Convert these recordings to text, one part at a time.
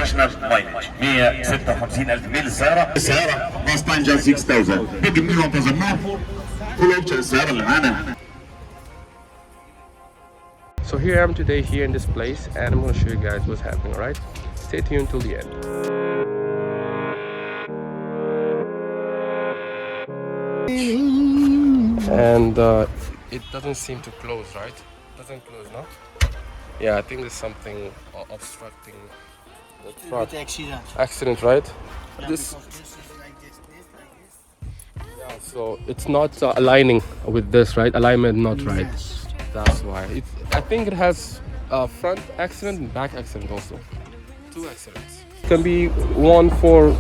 operational mileage 156,000 ميل السيارة ماستانجر 6000 بيجي منهم تظنوه كل اوبشن السيارة اللي معانا. So here I am today here in this place and I'm going to show you guys what's happening, alright? Stay tuned till the end. And it doesn't seem to close, right? Doesn't close, no? Yeah, I think there's something obstructing the front. Accident, right? This, yeah, so it's not aligning with this, right? Alignment not right. That's why. I think it has front accident and back accident also. 2 accidents. It can be one for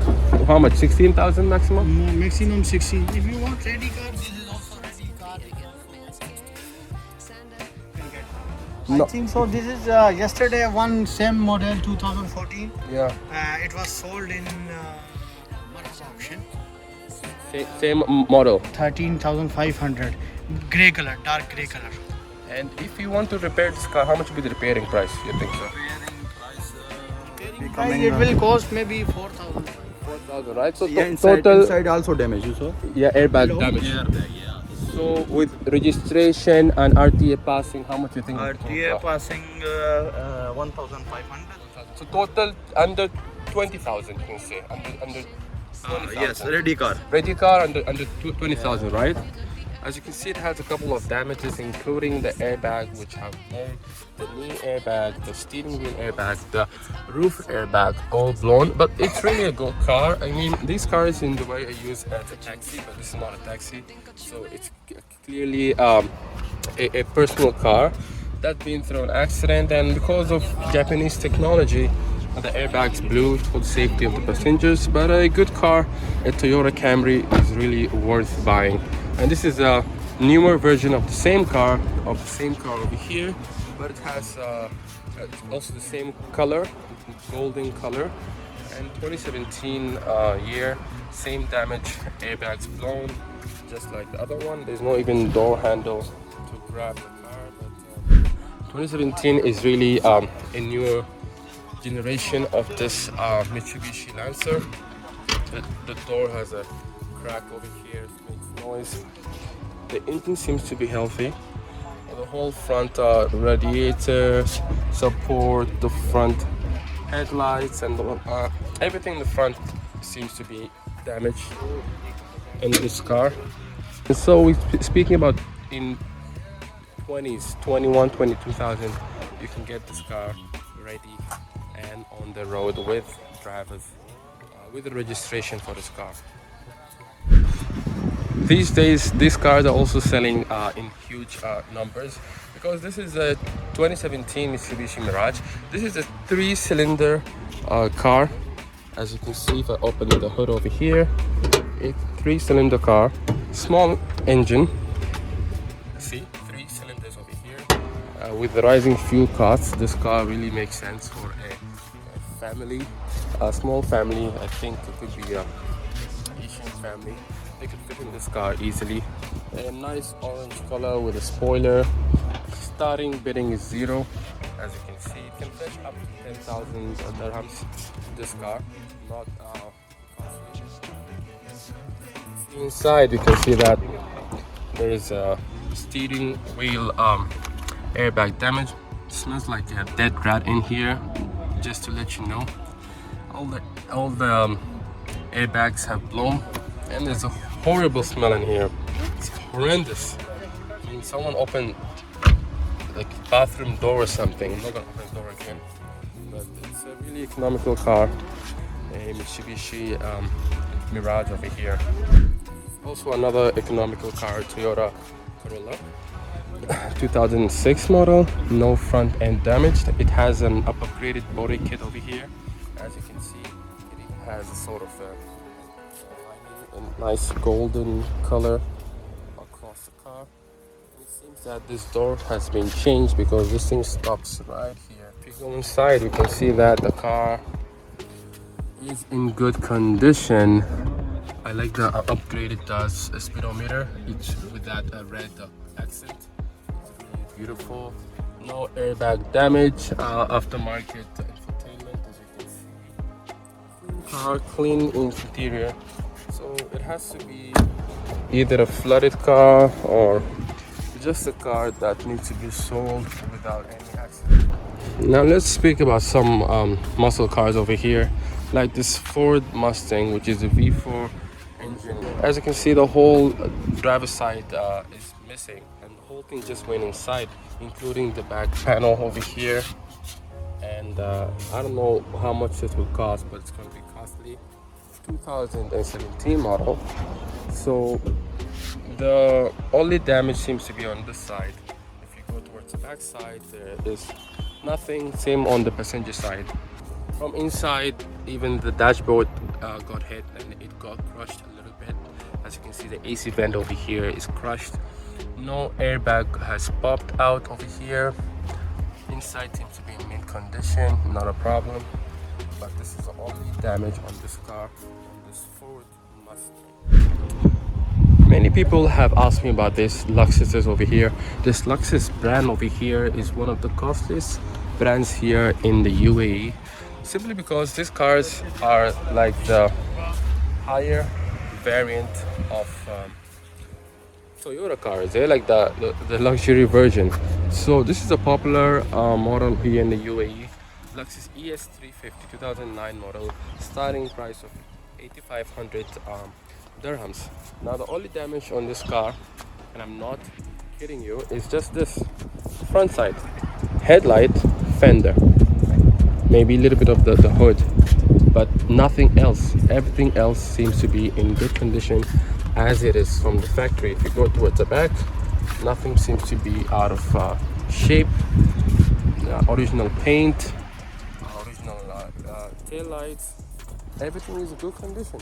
how much? 16,000 maximum? No, maximum 16. If you want ready car, this is also ready car. No. I think so. This is yesterday one same model 2014. Yeah. It was sold in auction. Same model. 13,500. Grey color, dark grey color. And if you want to repair this car, how much will be the repairing price? You think so? It will cost maybe 4,000. 4,000, right? So Yeah, total. inside also damage, you saw? Yeah, airbag damage. So with registration and RTA passing, how much you think? RTA passing 1,500. So total under 20,000, you can say. Under 20,000. Yes, ready car. Ready car under 20,000, right? As you can see, it has a couple of damages, including the airbag, which have blown, the knee airbag, the steering wheel airbag, the roof airbag, all blown. But it's really a good car. I mean, these cars in the way I use as a taxi, but this is not a taxi, so it's clearly a personal car that's been through an accident, and because of Japanese technology, the airbags blew for the safety of the passengers. But a good car, a Toyota Camry, is really worth buying. And this is a newer version of the same car over here, but it has also the same color, golden color, and 2017 year, same damage, airbags blown, just like the other one. There's no even door handle to grab the car, but 2017 is really a newer generation of this Mitsubishi Lancer. The door has a crack over here, it makes noise. The engine seems to be healthy. The whole front radiator support, the front headlights, and everything in the front seems to be damaged in this car. And so we're speaking about in 20s, 21, 22,000, you can get this car ready and on the road with drivers, with the registration for this car. These days, these cars are also selling in huge numbers, because this is a 2017 Mitsubishi Mirage. This is a 3-cylinder car. As you can see, if I open the hood over here, it's a 3-cylinder car, small engine. See, 3 cylinders over here. With the rising fuel costs, this car really makes sense for a family, a small family. I think it could be a Asian family. They could fit in this car easily. A nice orange color with a spoiler. Starting bidding is 0. As you can see, it can fetch up to 10,000 dirhams. This car, not inside. You can see that there is a steering wheel airbag damage. It smells like a dead rat in here. Just to let you know, all the airbags have blown, and there's a horrible smell in here. It's horrendous. I mean, someone opened like bathroom door or something. I'm not gonna open the door again. But it's a really economical car, a Mitsubishi Mirage over here. Also another economical car, Toyota Corolla, 2006 model, no front end damage. It has an upgraded body kit over here. As you can see, it even has a sort of a nice golden color across the car. It seems that this door has been changed, because this thing stops right here. If you go inside, you can see that the car is in good condition. I like the upgraded speedometer, each with that red accent. It's really beautiful. No airbag damage. Aftermarket infotainment, as you can see. car, clean interior. So it has to be either a flooded car or just a car that needs to be sold without any accident. Now let's speak about some muscle cars over here, like this Ford Mustang, which is a V4 engine. As you can see, the whole driver's side is missing, and the whole thing just went inside, including the back panel over here. And I don't know how much this will cost, but it's going to be costly. 2017 model. So the only damage seems to be on this side. If you go towards the back side, there is nothing. Same on the passenger side. From inside, even the dashboard got hit and it got crushed a little bit. As you can see, the AC vent over here is crushed. No airbag has popped out over here. Inside seems to be in mint condition, not a problem. But this is the only damage on this car, on this Ford Mustang. Many people have asked me about this Lexus over here. This Lexus brand over here is one of the costliest brands here in the UAE, simply because these cars are like the higher variant of Toyota cars. They're like the luxury version. So this is a popular model here in the UAE. Lexus ES350 2009 model, starting price of 8,500 dirhams. Now the only damage on this car, and I'm not kidding you, is just this front side headlight, fender, maybe a little bit of the hood, but nothing else. Everything else seems to be in good condition as it is from the factory. If you go towards the back, nothing seems to be out of shape. Original paint, original tail lights, everything is in good condition.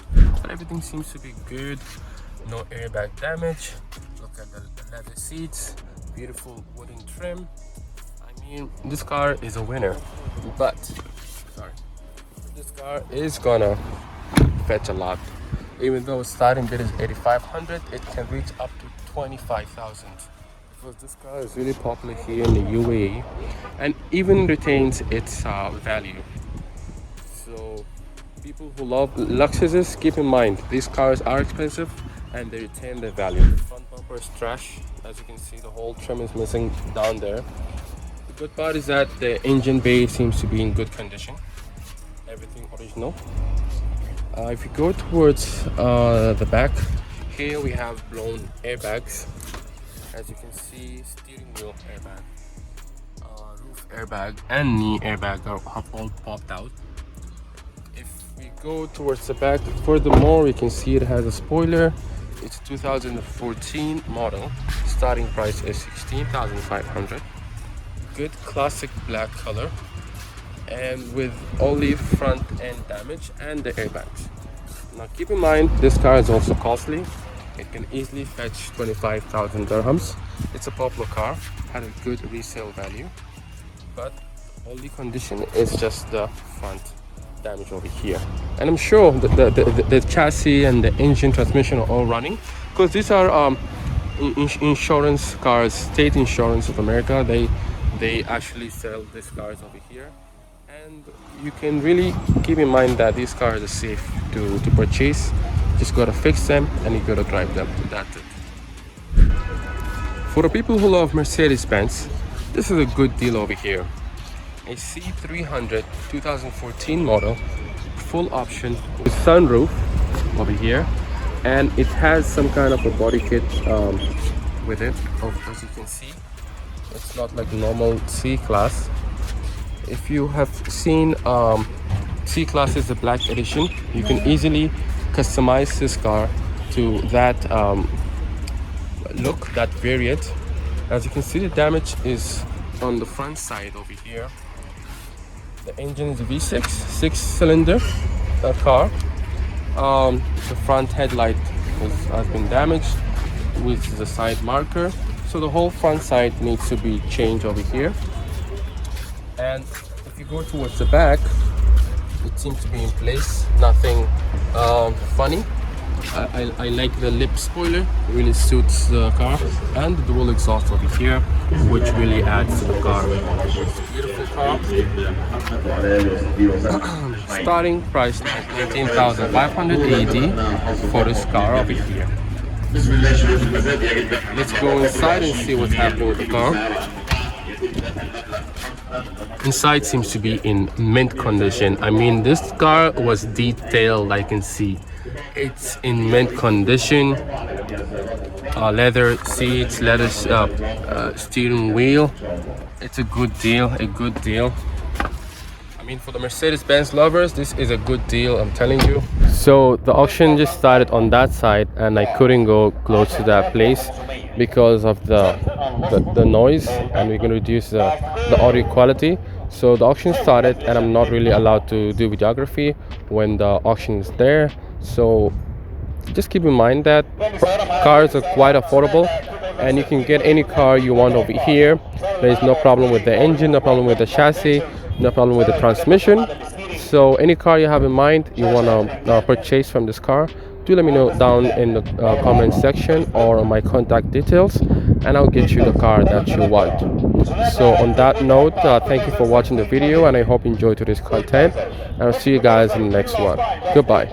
Everything seems to be good. No airbag damage. Look at the leather seats, beautiful wooden trim. I mean, this car is a winner. But this car is gonna fetch a lot. Even though starting bid is 8,500, it can reach up to 25,000. Because this car is really popular here in the UAE and even retains its value. So people who love Lexuses, keep in mind these cars are expensive and they retain their value. The front bumper is trash. As you can see, the whole trim is missing down there. The good part is that the engine bay seems to be in good condition. Everything original. If you go towards the back, here we have blown airbags. As you can see, steering wheel airbag, roof airbag, and knee airbag have all popped out. If we go towards the back furthermore, you can see it has a spoiler. It's 2014 model. Starting price is 16,500. Good classic black color, and with only front end damage and the airbags. Now keep in mind, this car is also costly. It can easily fetch 25,000 dirhams. It's a popular car, had a good resale value, but the only condition is just the front damage over here. And I'm sure that the chassis and the engine transmission are all running, because these are insurance cars, state insurance of America. They actually sell these cars over here, and you can really keep in mind that these cars are safe to purchase. Just gotta fix them and you gotta drive them. That's it. For the people who love Mercedes-Benz, this is a good deal over here. A C300 2014 model, full option with sunroof over here, and it has some kind of a body kit with it. As you can see, it's not like normal C-Class. If you have seen C-Class is the black edition, you can easily customize this car to that look, that variant. As you can see, the damage is on the front side over here. The engine is a V6 6-cylinder car. The front headlight has been damaged with the side marker, so the whole front side needs to be changed over here. And if you go towards the back, it seems to be in place, nothing funny. I like the lip spoiler, really suits the car, and the dual exhaust over here, which really adds to the car. It's a beautiful car. Starting price 19,580 for this car over here. Let's go inside and see what's happening with the car. Inside seems to be in mint condition. I mean, this car was detailed, I can see. It's in mint condition. Leather seats, leather steering wheel. It's a good deal, a good deal. I mean, for the Mercedes-Benz lovers, this is a good deal, I'm telling you. So the auction just started on that side, and I couldn't go close to that place because of the noise, and we're going to reduce the audio quality. So the auction started, and I'm not really allowed to do videography when the auction is there. So just keep in mind that cars are quite affordable, and you can get any car you want over here. There is no problem with the engine, no problem with the chassis, no problem with the transmission. So any car you have in mind you want to purchase from this car, do let me know down in the comment section or on my contact details, and I'll get you the car that you want. So on that note, thank you for watching the video, and I hope you enjoyed today's content, and I'll see you guys in the next one. Goodbye.